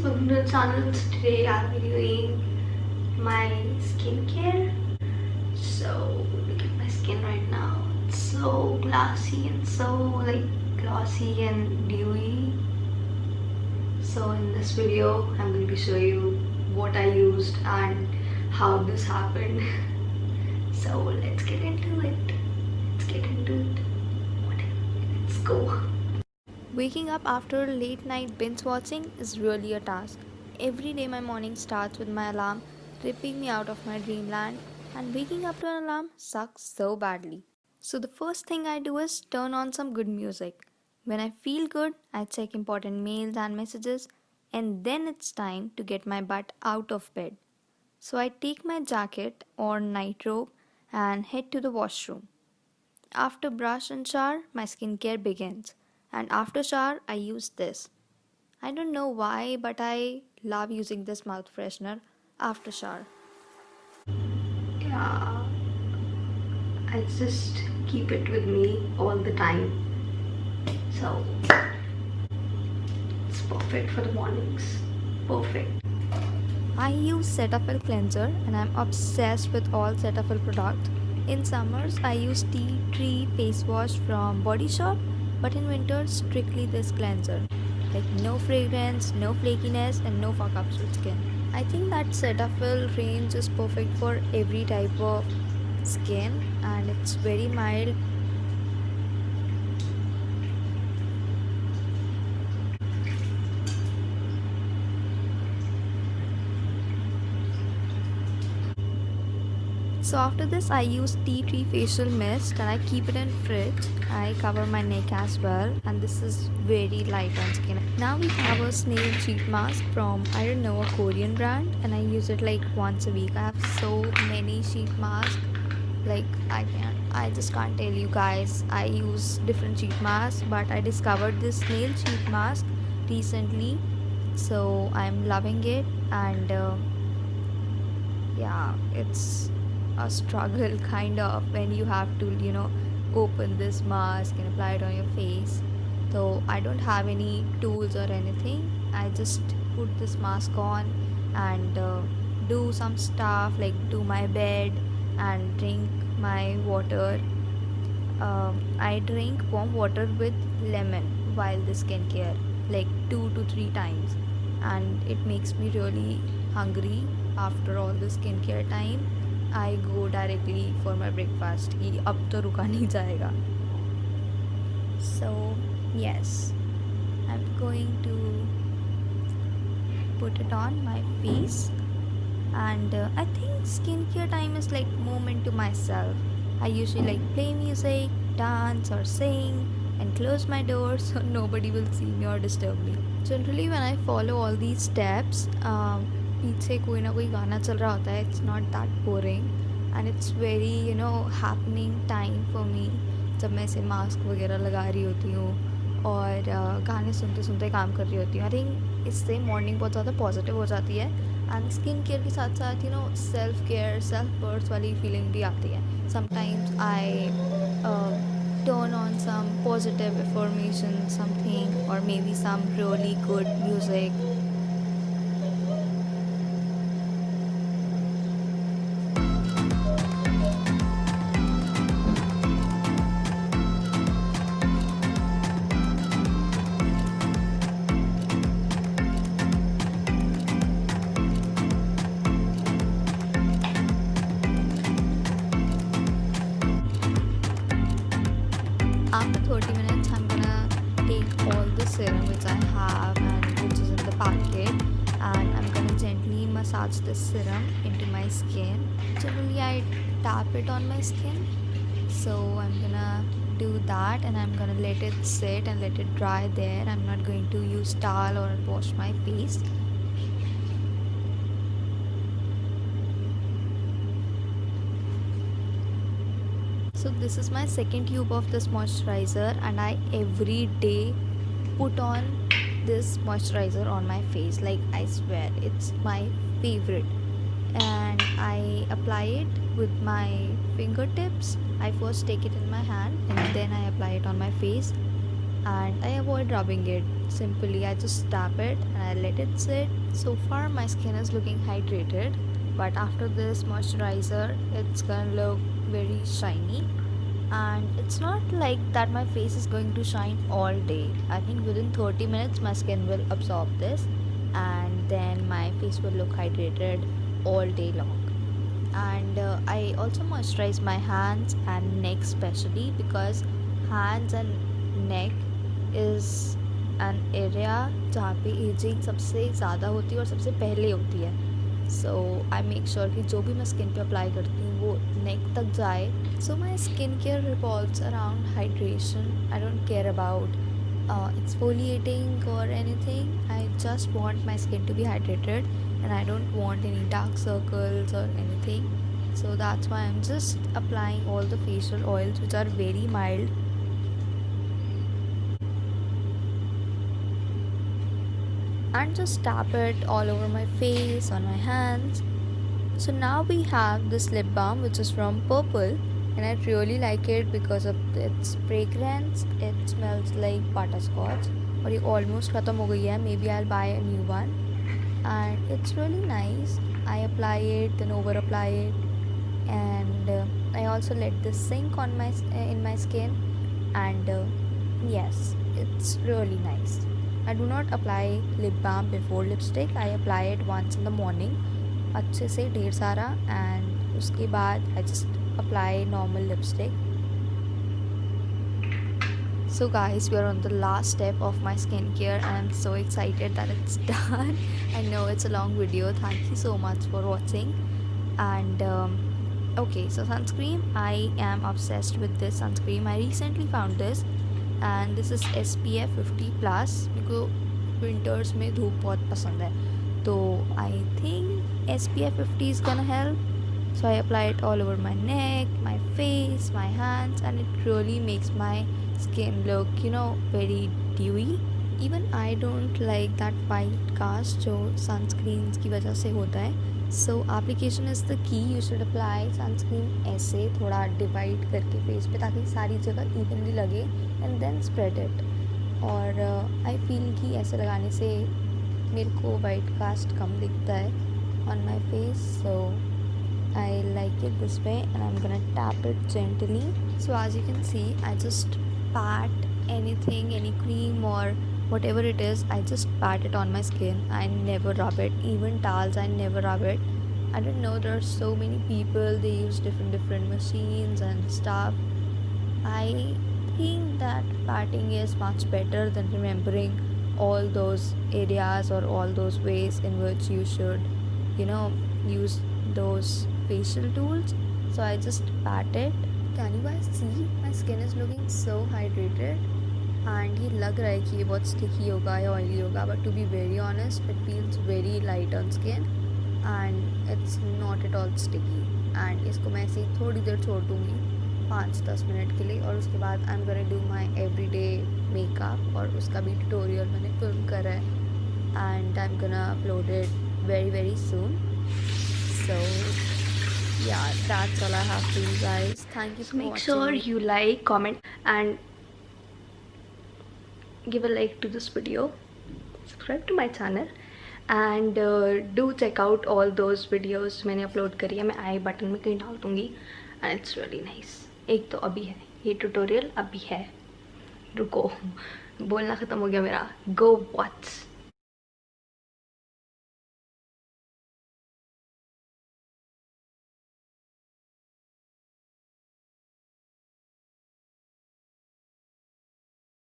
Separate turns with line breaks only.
welcome to the channel. So today I'll be doing my skincare. So look at my skin right now. It's so glassy and so glossy and dewy. So in this video I'm going to show you what I used and how this happened. So let's get into it. Let's go. Waking up after late night binge watching is really a task. Every day my morning starts with my alarm ripping me out of my dreamland, and waking up to an alarm sucks so badly. So the first thing I do is turn on some good music. When I feel good, I check important mails and messages, and then it's time to get my butt out of bed. So I take my jacket or night robe and head to the washroom. After brush and shower, my skincare begins. And after shower, I use this. I don't know why, but I love using this mouth freshener after shower. Yeah, I just keep it with me all the time. So it's perfect for the mornings. Perfect. I use Cetaphil cleanser and I'm obsessed with all Cetaphil products. In summers, I use tea tree face wash from Body Shop, but in winter, strictly this cleanser. Like no fragrance, no flakiness, and no fuck ups with skin. I think that Cetaphil range is perfect for every type of skin, and it's very mild. So after this I use tea tree facial mist and I keep it in fridge. I cover my neck as well, and this is very light on skin. Now we have a snail sheet mask from I don't know, a Korean brand, and I use it like once a week. I have so many sheet masks, like I just can't tell you guys. I use different sheet masks, but I discovered this snail sheet mask recently, so I'm loving it. And yeah, it's a struggle kind of when you have to open this mask and apply it on your face. So I don't have any tools or anything. I just put this mask on and do some stuff like do my bed and drink my water. I drink warm water with lemon while the skincare, like 2 to 3 times, and it makes me really hungry after all the skincare time. I go directly for my breakfast कि अब तो रुका नहीं जाएगा. So yes, I'm going to put it on my face, and I think skincare time is like moment to myself. I usually like play music, dance or sing, and close my door so nobody will see me or disturb me. Generally when I follow all these steps, पीछे कोई ना कोई गाना चल रहा होता है. It's not that boring and it's very happening time for me जब मैं ऐसे मास्क वगैरह लगा रही होती हूँ और गाने सुनते सुनते काम कर रही होती हूँ. आई थिंक इससे मॉर्निंग बहुत ज़्यादा पॉजिटिव हो जाती है, एंड स्किन केयर के साथ साथ सेल्फ केयर, सेल्फ वर्थ वाली फीलिंग भी आती है. Sometimes I turn on some positive affirmation, something, or maybe some really good music. After 30 minutes, I'm gonna take all the serum which I have and which is in the packet, and I'm gonna gently massage this serum into my skin. Generally, I tap it on my skin, so I'm gonna do that, and I'm gonna let it sit and let it dry there. I'm not going to use towel or wash my face. So this is my second tube of this moisturizer, and I every day put on this moisturizer on my face. Like I swear it's my favorite, and I apply it with my fingertips. I first take it in my hand and then I apply it on my face. and I avoid rubbing it. Simply, I just tap it and I let it sit. So far, my skin is looking hydrated, but after this moisturizer, it's gonna look very shiny. And it's not like that my face is going to shine all day. I think within 30 minutes, my skin will absorb this, and then my face will look hydrated all day long. And I also moisturize my hands and neck, especially because hands and neck is an area जहाँ पे ageing सबसे ज़्यादा होती है और सबसे पहले होती है. सो आई मेक श्योर कि जो भी मैं स्किन पे अप्लाई करती हूँ वो नेक तक जाए. So my skin care revolves around hydration. I don't care about exfoliating or anything. I just want my skin to be hydrated and I don't want any dark circles or anything. So that's why I'm just applying all the facial oils which are very mild and just tap it all over my face, on my hands. So now we have this lip balm which is from Purple, and I really like it because of its fragrance. It smells like butterscotch. और ये almost ख़त्म हो गई है. Maybe I'll buy a new one. And it's really nice. I apply it, then over apply it, and I also let this sink on my in my skin, and yes, it's really nice. I do not apply lip balm before lipstick. I apply it once in the morning, अच्छे से ढेर सारा, and उसके बाद I just apply normal lipstick. So guys, we are on the last step of my skincare and I'm so excited that it's done. I know it's a long video. Thank you so much for watching. And okay, so sunscreen. I am obsessed with this sunscreen. I recently found this and this is SPF 50+. मेरे को winters में धूप बहुत पसंद है, तो I think SPF 50 is gonna help. So I apply it all over my neck, my face, my hands, and it really makes my skin look, very dewy. Even I don't like that white cast जो sunscreens की वजह से होता है. So application is the key. You should apply sunscreen ऐसे थोड़ा divide करके face पे, ताकि सारी जगह evenly लगे, and then spread it. और I feel कि ऐसे लगाने से मेरे को white cast कम दिखता है on my face. So I like it this way and I'm gonna tap it gently. So as you can see, I just pat anything, any cream or whatever it is, I just pat it on my skin. I never rub it. Even towels, I never rub it. I don't know, there are so many people, they use different machines and stuff. I think that patting is much better than remembering all those areas or all those ways in which you should, use those facial tools. So I just pat it. Can you guys see? My skin is looking so hydrated and ये लग रहा है कि ये बहुत sticky होगा या oily होगा, but to be very honest, it feels very light on skin and it's not at all sticky. And इसको मैं ऐसे ही थोड़ी देर छोड़ दूँगी 5-10 मिनट के लिए, और उसके बाद I'm gonna do my everyday makeup, और उसका भी tutorial मैंने film करा है and I'm gonna upload it very soon. So yeah, that's all I have for you guys. Thank you for watching. Make sure you like, comment and give a like to this video. Subscribe to my channel and do check out all those videos मैंने upload करी है. मैं आई button में कहीं डाल दूँगी and it's really nice. एक तो अभी है, ये tutorial अभी है. रुको, बोलना ख़त्म हो गया मेरा. Go watch.